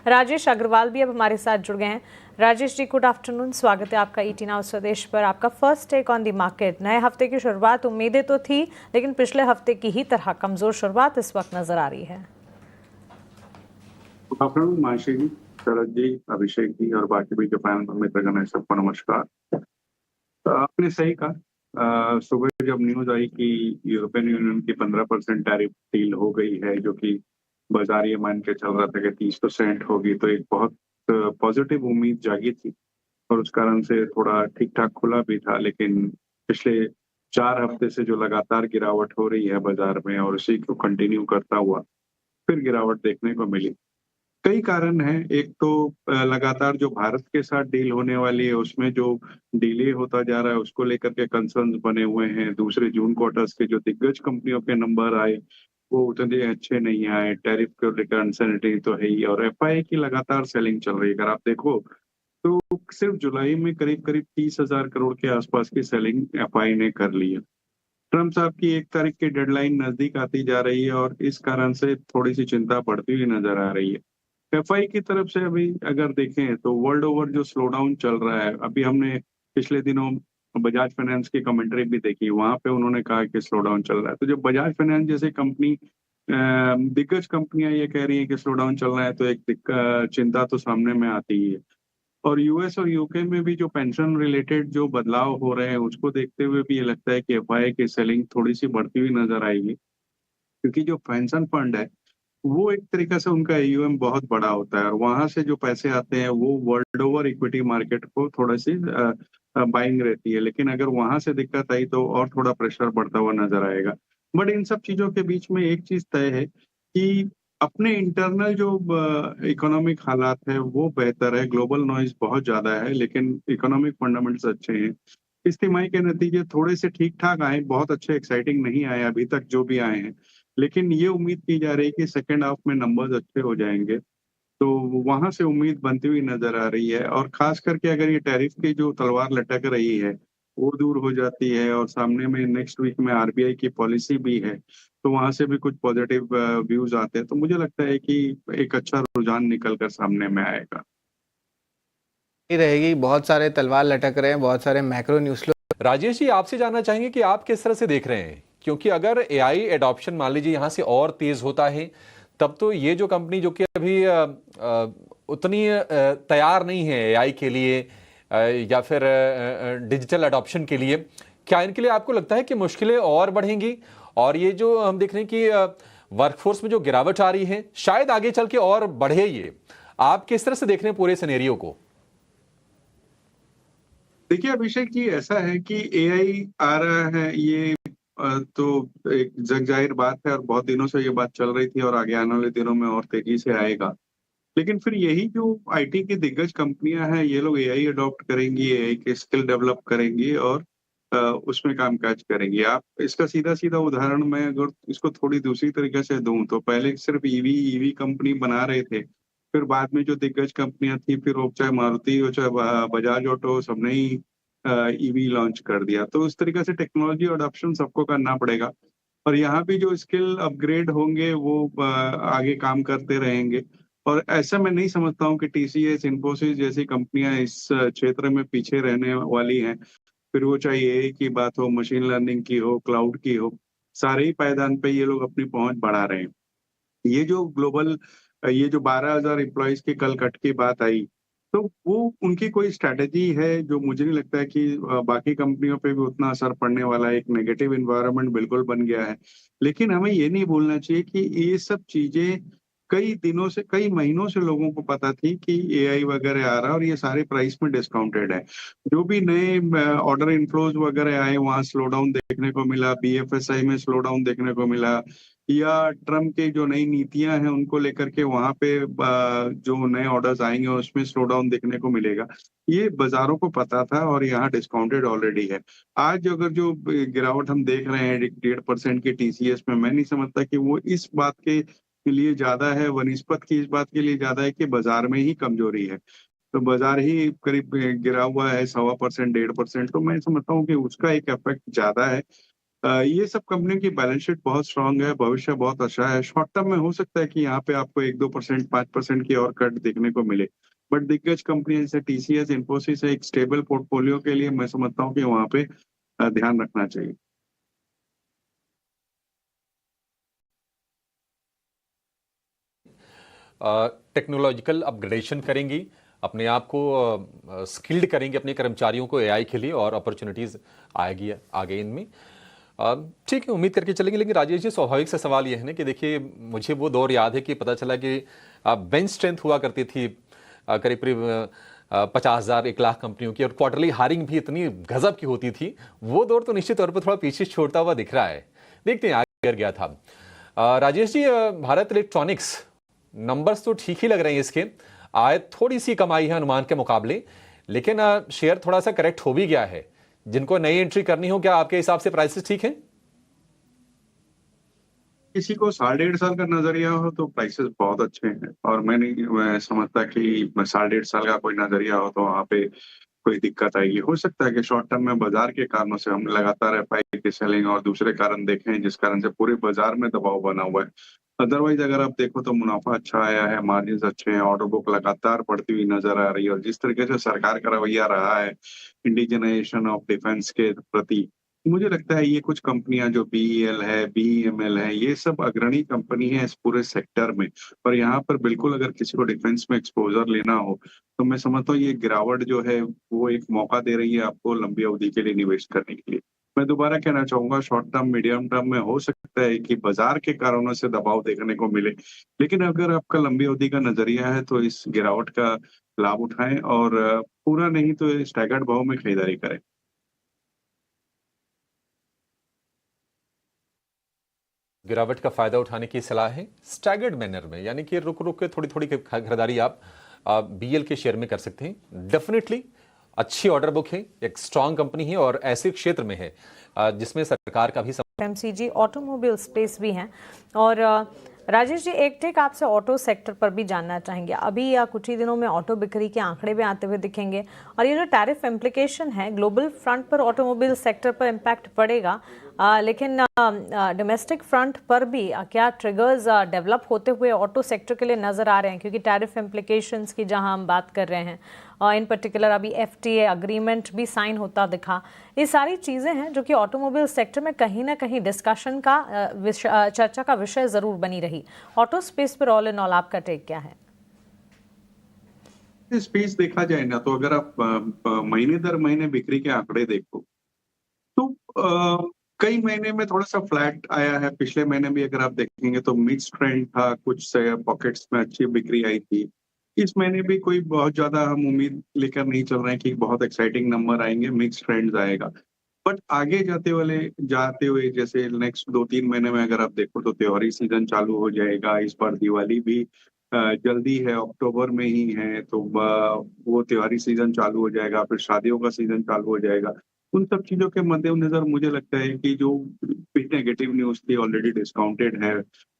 राजेश अग्रवाल भी अब हमारे साथ जुड़ गए हैं। राजेश जी, गुड आफ्टरनून, स्वागत है आपका ET नाउ स्वदेश पर। आपका first take on the market. नए हफ्ते की शुरुआत उम्मीदें तो थी, लेकिन पिछले हफ्ते की ही तरह कमजोर शुरुआत इस वक्त नजर आ रही है। गुड आफ्टरनून मानसी जी, शरद जी, अभिषेक जी और बाकी भी जो फैन मित्रगण है सबको नमस्कार। आपने सही कहा। सुबह जब न्यूज आई कि यूरोपियन यूनियन की 15% टैरिफ डील हो गई है, जो कि बाजार ये मान के चल रहा था कि 30% होगी, तो एक बहुत पॉजिटिव उम्मीद जागी थी और उस कारण से थोड़ा ठीक ठाक खुला भी था। लेकिन पिछले 4 हफ्ते से जो लगातार गिरावट हो रही है बाजार में और उसी को कंटिन्यू करता हुआ फिर गिरावट देखने को मिली। कई कारण हैं। एक तो लगातार जो भारत के साथ डील होने वाली है उसमें जो डिले होता जा रहा है उसको लेकर के कंसर्न्स बने हुए हैं। दूसरे जून क्वार्टर्स के जो दिग्गज कंपनियों के नंबर आए वो उतने अच्छे नहीं आए। टैरिफ को लेकर अनसर्टेनिटी तो है ही और एफआई की लगातार सेलिंग चल रही है। अगर आप देखो तो सिर्फ जुलाई में करीब करीब 30,000 करोड़ के आसपास की सेलिंग एफआई ने कर ली है। ट्रम्प साहब की 1 तारीख की डेडलाइन नजदीक आती जा रही है और इस कारण से थोड़ी सी चिंता बढ़ती हुई नजर आ रही है। एफआई की तरफ से अभी अगर देखें तो वर्ल्ड ओवर जो स्लो डाउन चल रहा है, अभी हमने पिछले दिनों बजाज फाइनेंस की कमेंट्री भी देखी, वहां पे उन्होंने कहा कि स्लो डाउन चल रहा है। तो जब बजाज फाइनेंस जैसे कंपनी दिग्गज कंपनियां ये कह रही हैं कि स्लो डाउन चल रहा है तो एक चिंता तो सामने में आती ही है। और यूएस और यूके में भी जो पेंशन रिलेटेड जो बदलाव हो रहे हैं उसको देखते हुए भी ये लगता है कि एफआई की सेलिंग थोड़ी सी बढ़ती हुई नजर आएगी, क्योंकि जो पेंशन फंड है वो एक तरीके से उनका एयूएम बहुत बड़ा होता है और वहां से जो पैसे आते हैं वो वर्ल्ड ओवर इक्विटी मार्केट को थोड़ा सी बाइंग रहती है। लेकिन अगर वहां से दिक्कत आई तो और थोड़ा प्रेशर बढ़ता हुआ नजर आएगा। बट इन सब चीजों के बीच में एक चीज तय है कि अपने इंटरनल जो इकोनॉमिक हालात है वो बेहतर है। ग्लोबल नॉइज बहुत ज्यादा है लेकिन इकोनॉमिक फंडामेंट्स अच्छे हैं। इस तिमाही के नतीजे थोड़े से ठीक ठाक आए, बहुत अच्छे एक्साइटिंग नहीं आए अभी तक जो भी आए हैं। लेकिन ये उम्मीद की जा रही है कि सेकेंड हाफ में नंबर्स अच्छे हो जाएंगे, तो वहां से उम्मीद बनती हुई नजर आ रही है। और खास करके अगर ये टैरिफ की जो तलवार लटक रही है वो दूर हो जाती है और सामने में नेक्स्ट वीक में आरबीआई की पॉलिसी भी है, तो वहां से भी कुछ पॉजिटिव व्यूज आते हैं, तो मुझे लगता है कि एक अच्छा रुझान निकल कर सामने में आएगा। रहेगी। बहुत सारे तलवार लटक रहे हैं, बहुत सारे मैक्रो न्यूज। राजेश जी, आपसे जानना चाहेंगे कि आप किस तरह से देख रहे हैं, क्योंकि अगर एआई एडॉप्शन मान लीजिए यहाँ से और तेज होता है तब तो ये जो कंपनी जो कि अभी उतनी तैयार नहीं है एआई के लिए या फिर डिजिटल एडॉप्शन के लिए, क्या इनके लिए आपको लगता है कि मुश्किलें और बढ़ेंगी? और ये जो हम देख रहे हैं कि वर्कफोर्स में जो गिरावट आ रही है शायद आगे चल के और बढ़े, ये आप किस तरह से देख रहे हैं पूरे सिनेरियो को? देखिए अभिषेक जी, ऐसा है कि एआई आ रहा है ये तो एक जग जाहिर बात है और बहुत दिनों से ये बात चल रही थी और आगे आने वाले दिनों में और तेजी से आएगा। लेकिन फिर यही जो आईटी की दिग्गज कंपनियां हैं ये लोग एआई अडॉप्ट करेंगी, एआई के स्किल डेवलप करेंगी और उसमें कामकाज करेंगी। आप इसका सीधा सीधा उदाहरण मैं अगर इसको थोड़ी दूसरी तरीके से दूं तो पहले सिर्फ ईवी कंपनी बना रहे थे, फिर बाद में जो दिग्गज कंपनियां थी, फिर वो चाहे मारुति हो चाहे बजाज ऑटो, सबने ही ईवी लॉन्च कर दिया। तो उस तरीके से टेक्नोलॉजी अडॉप्शन सबको करना पड़ेगा और यहाँ भी जो स्किल अपग्रेड होंगे वो आगे काम करते रहेंगे। और ऐसा मैं नहीं समझता हूँ कि टीसीएस, इन्फोसिस जैसी कंपनियां इस क्षेत्र में पीछे रहने वाली हैं। फिर वो चाहे एआई की बात हो, मशीन लर्निंग की हो, क्लाउड की हो, सारे ही पायदान पे ये लोग अपनी पहुंच बढ़ा रहे हैं। ये जो ग्लोबल ये जो 12,000 एम्प्लॉयज की कल कट की बात आई, तो वो उनकी कोई स्ट्रैटेजी है जो मुझे नहीं लगता है कि बाकी कंपनियों पे भी उतना असर पड़ने वाला है। एक नेगेटिव इन्वायरमेंट बिल्कुल बन गया है। लेकिन हमें ये नहीं भूलना चाहिए कि ये सब चीजें कई दिनों से, कई महीनों से लोगों को पता थी कि एआई वगैरह आ रहा है और ये सारे प्राइस में डिस्काउंटेड है। जो भी नए ऑर्डर इनफ्लोज वगैरह आए वहां स्लो डाउन देखने को मिला, बीएफएसआई में स्लो डाउन देखने को मिला, या ट्रम्प की जो नई नीतियां हैं उनको लेकर के वहां पे जो नए ऑर्डर्स आएंगे उसमें स्लो डाउन देखने को मिलेगा। ये बाजारों को पता था और यहाँ डिस्काउंटेड ऑलरेडी है। आज अगर जो गिरावट हम देख रहे हैं 1.5% की टीसीएस में, मैं नहीं समझता कि वो इस बात के लिए ज्यादा है, वनिस्पत की इस बात के लिए ज्यादा है कि बाजार में ही कमजोरी है। तो बाजार ही करीब गिरा हुआ है 1.25%, 1.5%, तो मैं समझता हूँ कि उसका एक इफेक्ट ज्यादा है। ये सब कंपनियों की बैलेंस शीट बहुत स्ट्रांग है, भविष्य बहुत अच्छा है। शॉर्ट टर्म में हो सकता है कि यहाँ पे आपको 1-2%, 5% की और कट देखने को मिले। बट दिग्गज कंपनियां जैसे टीसीएस, इन्फोसिस एक स्टेबल पोर्टफोलियो के लिए मैं समझता हूँ कि वहाँ पे ध्यान रखना चाहिए। टेक्नोलॉजिकल अपग्रेडेशन करेंगी, अपने आप को स्किल्ड करेंगे अपने कर्मचारियों को एआई के लिए, और अपॉर्चुनिटीज आएगी आगे इनमें। ठीक है, उम्मीद करके चलेंगे। लेकिन राजेश जी, स्वाभाविक सा सवाल यह है ना कि देखिए, मुझे वो दौर याद है कि पता चला कि बेंच स्ट्रेंथ हुआ करती थी करीब करीब 50,000 1 लाख कंपनियों की, और क्वार्टरली हायरिंग भी इतनी गजब की होती थी। वो दौर तो निश्चित तौर पर थोड़ा पीछे छोड़ता हुआ दिख रहा है। देखते हैं आगे कर गया था। राजेश जी, भारत इलेक्ट्रॉनिक्स नंबर्स तो ठीक ही लग रहे हैं इसके, आय थोड़ी सी कमाई है अनुमान के मुकाबले, लेकिन शेयर थोड़ा सा करेक्ट हो भी गया है। जिनको नई एंट्री करनी हो, क्या आपके हिसाब से प्राइसेस ठीक हैं? किसी को 1.5 साल का नजरिया हो तो प्राइसेस बहुत अच्छे हैं, और मैं समझता कि 1.5 साल का कोई नजरिया हो तो वहाँ पे कोई दिक्कत आएगी। हो सकता है कि शॉर्ट टर्म में बाजार के कारणों से हम लगातार एफआई की सेलिंग और दूसरे कारण देखें, जिस कारण से पूरे बाजार में दबाव बना हुआ है। अदरवाइज अगर आप देखो तो मुनाफा अच्छा आया है, मार्जिन अच्छे हैं, ऑर्डर बुक लगातार बढ़ती हुई नजर आ रही है, और जिस तरीके से सरकार का रवैया रहा है इंडिजनाइजेशन ऑफ डिफेंस के प्रति, मुझे लगता है ये कुछ कंपनियां जो बीईएल है, बीईएमएल है, ये सब अग्रणी कंपनी है इस पूरे सेक्टर में। और यहाँ पर बिल्कुल अगर किसी को डिफेंस में एक्सपोजर लेना हो तो मैं समझता हूँ ये गिरावट जो है वो एक मौका दे रही है आपको लंबी अवधि के लिए निवेश करने के लिए। मैं दोबारा कहना चाहूंगा, शॉर्ट टर्म मीडियम टर्म में हो सकता है कि बाजार के कारणों से दबाव देखने को मिले, लेकिन अगर आपका लंबी अवधि का नजरिया है तो इस गिरावट का लाभ उठाएं, और पूरा नहीं तो स्टैगर्ड भाव में खरीदारी करें। गिरावट का फायदा उठाने की सलाह है स्टैगर्ड मैनर में, यानी कि रुक रुक के थोड़ी थोड़ी खरीदारी आप बीएल के शेयर में कर सकते हैं। डेफिनेटली अच्छी ऑर्डर बुक है, एक स्ट्रांग कंपनी है, और ऐसे क्षेत्र में है जिसमें सरकार का भी एफएमसीजी ऑटोमोबाइल स्पेस भी हैं। और राजेश जी, एक टेक आपसे ऑटो सेक्टर पर भी जानना चाहेंगे। अभी या कुछ ही दिनों में ऑटो बिक्री के आंकड़े भी आते हुए दिखेंगे, और ये जो टैरिफ इम्प्लीकेशन है ग्लोबल फ्रंट पर ऑटोमोबाइल सेक्टर पर इम्पैक्ट पड़ेगा, लेकिन डोमेस्टिक फ्रंट पर भी क्या ट्रिगर्स डेवलप होते हुए ऑटो सेक्टर के लिए नजर आ रहे हैं? क्योंकि टैरिफ इम्प्लीकेशंस की जहां हम बात कर रहे हैं, इन पर्टिकुलर अभी एफटीए अग्रीमेंट भी साइन होता दिखा। ये सारी चीज़ें हैं जो कि ऑटोमोबाइल सेक्टर में कहीं ना कहीं डिस्कशन का चर्चा का विषय ज़रूर बनी रही। ऑटो स्पेस पर ऑल इन ऑल आपका टेक क्या है? स्पेस देखा जाए ना, तो अगर आप महीने दर महीने बिक्री के आंकड़े देखो तो कई महीने में थोड़ा सा फ्लैट आया है। पिछले महीने भी अगर आप देखेंगे तो मिक्स ट्रेंड था, कुछ पॉकेट्स में अच्छी बिक्री आई थी। इस महीने भी कोई बहुत ज्यादा हम उम्मीद लेकर नहीं चल रहे हैं कि बहुत एक्साइटिंग नंबर आएंगे, मिक्स ट्रेंड्स आएगा। बट आगे जाते हुए जैसे नेक्स्ट 2-3 महीने में अगर आप देखो तो त्योहारी सीजन चालू हो जाएगा। इस बार दिवाली भी जल्दी है, अक्टूबर में ही है, तो वो त्योहारी सीजन चालू हो जाएगा, फिर शादियों का सीजन चालू हो जाएगा। उन सब चीजों के मद्देनजर मुझे लगता है कि जो नेगेटिव न्यूज थी ऑलरेडी डिस्काउंटेड है,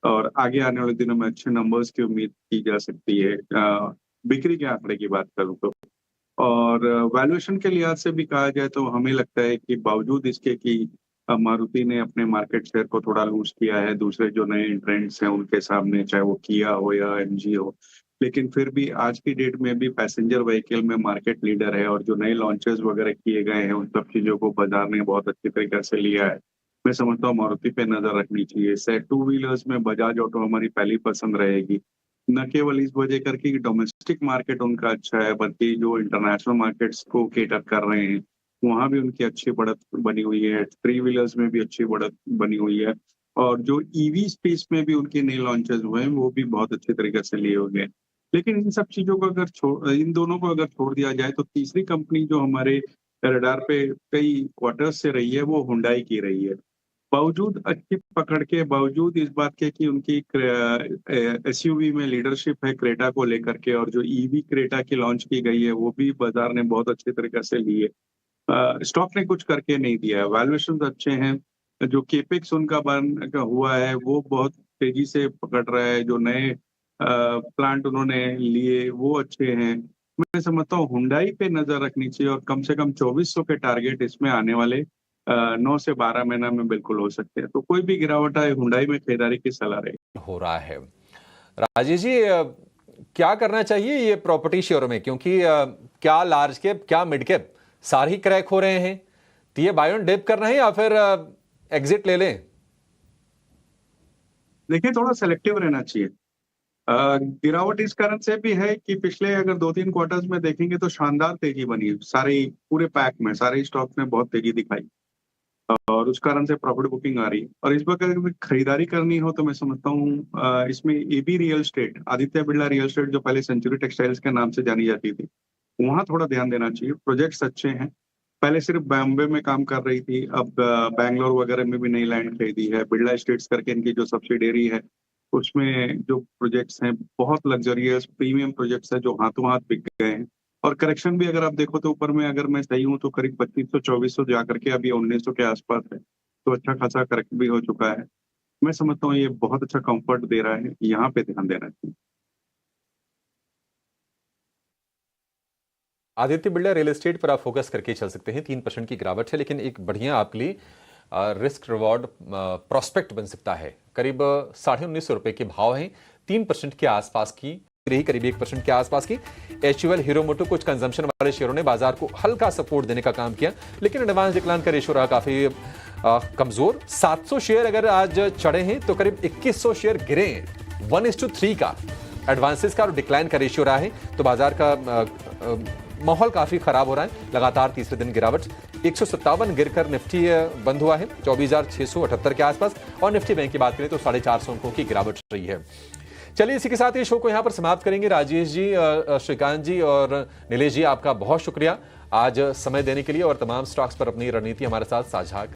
और आगे आने वाले दिनों में अच्छे नंबर्स की उम्मीद की जा सकती है बिक्री के आंकड़े की बात करूं तो। और वैल्यूएशन के लिहाज से भी कहा जाए तो हमें लगता है कि बावजूद इसके कि मारुति ने अपने मार्केट शेयर को थोड़ा लूज किया है दूसरे जो नए एंट्रेंट्स हैं उनके सामने, चाहे वो किया हो या एमजी हो, लेकिन फिर भी आज की डेट में भी पैसेंजर व्हीकल में मार्केट लीडर है, और जो नए लॉन्चेस वगैरह किए गए हैं उन सब चीजों को बाजार ने बहुत अच्छी तरीके से लिया है। मैं समझता हूँ मारुति पे नजर रखनी चाहिए। से टू व्हीलर्स में बजाज ऑटो हमारी पहली पसंद रहेगी, न केवल इस वजह करके कि डोमेस्टिक मार्केट उनका अच्छा है, बल्कि जो इंटरनेशनल मार्केट्स को केटर कर रहे हैं वहां भी उनकी अच्छी बढ़त बनी हुई है। थ्री व्हीलर्स में भी अच्छी बढ़त बनी हुई है, और जो ईवी स्पेस में भी उनके नए लॉन्चेस हुए हैं वो भी बहुत अच्छे तरीके से लिए हुए हैं। लेकिन इन सब चीजों को अगर इन दोनों को अगर छोड़ दिया जाए तो तीसरी कंपनी जो हमारे रडार पे कई क्वार्टर्स से रही है वो हुंडई की रही है। बावजूद अच्छी पकड़ के, बावजूद इस बात के कि उनकी एसयूवी में लीडरशिप है क्रेटा को लेकर के, और जो ईवी क्रेटा की लॉन्च की गई है वो भी बाजार ने बहुत अच्छे तरीके से ली है। स्टॉक ने कुछ करके नहीं दिया है, वैल्यूएशन अच्छे हैं, जो केपेक्स उनका बन हुआ है वो बहुत तेजी से पकड़ रहा है, जो नए प्लांट उन्होंने लिए वो अच्छे हैं। मैं समझता हूँ हुंडई पे नजर रखनी चाहिए, और कम से कम 2400 के टारगेट इसमें आने वाले 9 से 12 महीना में बिल्कुल हो सकते हैं। तो कोई भी गिरावट आए, हुंडई में खरीदारी की सलाह रहेगी। हो रहा है राजेश जी, क्या करना चाहिए ये प्रॉपर्टी शेयरों में, क्योंकि क्या लार्ज कैप क्या मिड कैप सारे ही क्रैक हो रहे हैं, तो ये बाय ऑन डिप करना है या फिर एग्जिट ले लें? देखिए, थोड़ा सेलेक्टिव रहना चाहिए। गिरावट इस कारण से भी है कि पिछले अगर 2-3 क्वार्टर्स में देखेंगे तो शानदार तेजी बनी है। सारे पूरे पैक में सारे स्टॉक में बहुत तेजी दिखाई और उस कारण से प्रॉफिट बुकिंग आ रही है। और इस वक्त अगर खरीदारी करनी हो तो मैं समझता हूँ इसमें AB real estate, Aditya Birla real estate जो पहले सेंचुरी टेक्सटाइल्स के नाम से जानी जाती थी, वहां थोड़ा ध्यान देना चाहिए। प्रोजेक्ट्स अच्छे हैं। पहले सिर्फ बॉम्बे में काम कर रही थी, अब बैंगलोर वगैरह में भी नई लैंड खरीदी है। बिरला एस्टेट्स करके इनकी जो सब्सिडेरी है उसमें जो प्रोजेक्ट्स हैं बहुत लग्जरियस प्रीमियम प्रोजेक्ट्स हैं जो हाथों हाथ बिक गए हैं। और करेक्शन भी अगर आप देखो तो ऊपर में अगर मैं सही हूँ तो करीब 2500-2400 जा करके अभी 1900 के आसपास है। तो अच्छा खासा करेक्ट भी हो चुका है। मैं समझता हूँ ये बहुत अच्छा कंफर्ट दे रहा है, यहाँ पे ध्यान देना चाहिए। आदित्य बिरला रियल एस्टेट पर आप फोकस करके चल सकते हैं। 3% की गिरावट है, लेकिन एक बढ़िया आपके लिए रिस्क रिवॉर्ड प्रोस्पेक्ट बन सकता है। करीब 1950 रुपए के भाव हैं, 3% के आसपास की रही, करीब 1% के आसपास की। HUL, हीरो मोटो, कुछ कंजम्पशन वाले शेयरों ने बाजार को हल्का सपोर्ट देने का काम किया, लेकिन एडवांस डिक्लाइन का रेशियो रहा काफी कमजोर। 700 शेयर अगर आज चढ़े हैं तो करीब 2100 शेयर गिरे हैं। 1:3 का एडवांसेस का और डिक्लाइन का रेशियो रहा है, तो बाजार का माहौल काफी खराब हो रहा है। लगातार तीसरे दिन गिरावट, 157 गिरकर निफ्टी बंद हुआ है 24,678 के आसपास। और निफ्टी बैंक की बात करें तो 450 अंकों की गिरावट रही है। चलिए, इसी के साथ ये शो को यहां पर समाप्त करेंगे। राजेश जी, श्रीकांत जी और नीलेश जी, आपका बहुत शुक्रिया आज समय देने के लिए और तमाम स्टॉक्स पर अपनी रणनीति हमारे साथ साझा